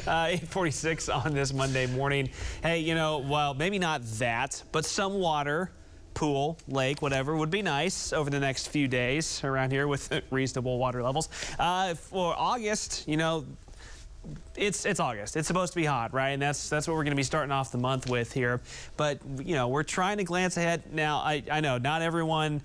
8:46 on this Monday morning. Hey, well, maybe not that, but some water, pool, lake, whatever, would be nice over the next few days around here with reasonable water levels. For August, it's August. It's supposed to be hot, right? And that's what we're going to be starting off the month with here. But, we're trying to glance ahead. Now, I know not everyone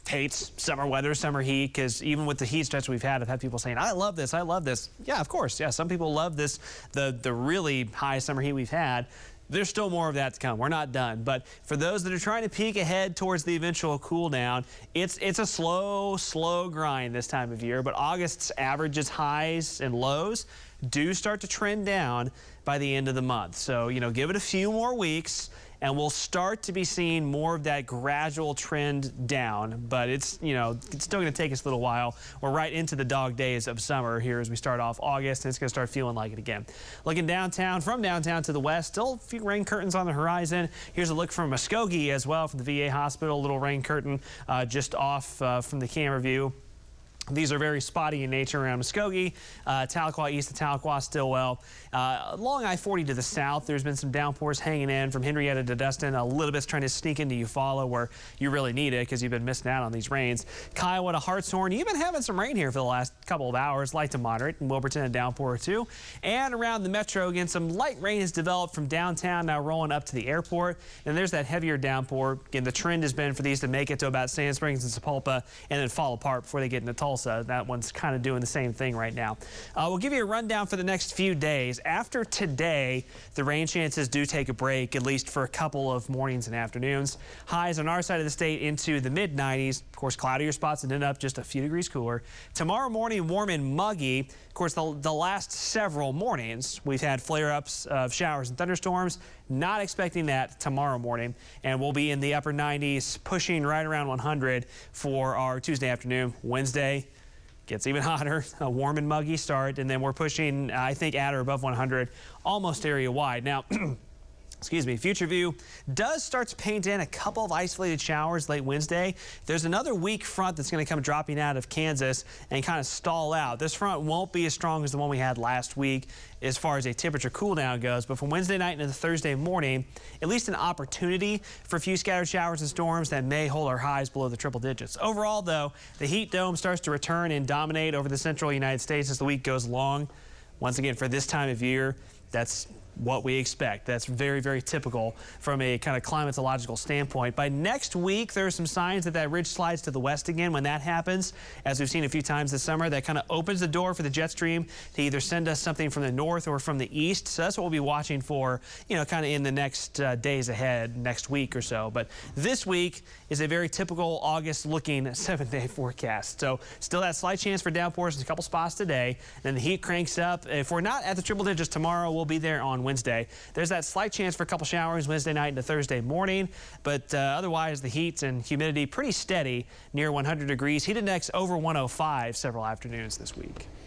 hates summer weather, summer heat, because even with the heat stretch we've had, I've had people saying, I love this, I love this. Yeah, of course. Yeah, some people love this, the really high summer heat we've had. There's still more of that to come. We're not done. But for those that are trying to peek ahead towards the eventual cool down, it's a slow grind this time of year. But August's averages, highs and lows do start to trend down by the end of the month. So, give it a few more weeks and we'll start to be seeing more of that gradual trend down. But it's still going to take us a little while. We're right into the dog days of summer here as we start off August, and it's going to start feeling like it again. Looking from downtown to the west, still a few rain curtains on the horizon. Here's a look from Muskogee as well, from the VA hospital. A little rain curtain just off from the camera view. These are very spotty in nature around Muskogee, Tahlequah, east of Tahlequah, Stillwell. Along I-40 to the south, there's been some downpours hanging in from Henrietta to Dustin. A little bit's trying to sneak into Eufaula, where you really need it because you've been missing out on these rains. Kiowa to Hartshorn, you've been having some rain here for the last couple of hours, light to moderate. In Wilburton, a downpour or two. And around the metro, again, some light rain has developed from downtown, now rolling up to the airport. And there's that heavier downpour. Again, the trend has been for these to make it to about Sand Springs and Sapulpa and then fall apart before they get into Tulsa. That one's kind of doing the same thing right now. We'll give you a rundown for the next few days. After today, the rain chances do take a break, at least for a couple of mornings and afternoons. Highs on our side of the state into the mid-90s. Of course, cloudier spots and end up just a few degrees cooler. Tomorrow morning, warm and muggy. Of course, the last several mornings, we've had flare-ups of showers and thunderstorms. Not expecting that tomorrow morning. And we'll be in the upper 90s, pushing right around 100 for our Tuesday afternoon. Wednesday gets even hotter, a warm and muggy start, and then we're pushing, I think, at or above 100, almost area-wide. Now, excuse me, future view does start to paint in a couple of isolated showers late Wednesday. There's another weak front that's going to come dropping out of Kansas and kind of stall out. This front won't be as strong as the one we had last week as far as a temperature cool down goes, but from Wednesday night into Thursday morning, at least an opportunity for a few scattered showers and storms that may hold our highs below the triple digits. Overall, though, the heat dome starts to return and dominate over the central United States as the week goes along. Once again, for this time of year, that's what we expect. That's very, very typical from a kind of climatological standpoint. By next week, there are some signs that ridge slides to the west again. When that happens, as we've seen a few times this summer, that kind of opens the door for the jet stream to either send us something from the north or from the east. So that's what we'll be watching for, kind of in the next days ahead, next week or so. But this week is a very typical August-looking 7-day forecast. So still that slight chance for downpours in a couple spots today. Then the heat cranks up. If we're not at the triple digits tomorrow, we'll be there on Wednesday. There's that slight chance for a couple showers Wednesday night into Thursday morning, but otherwise the heat and humidity pretty steady near 100 degrees. Heat index over 105 several afternoons this week.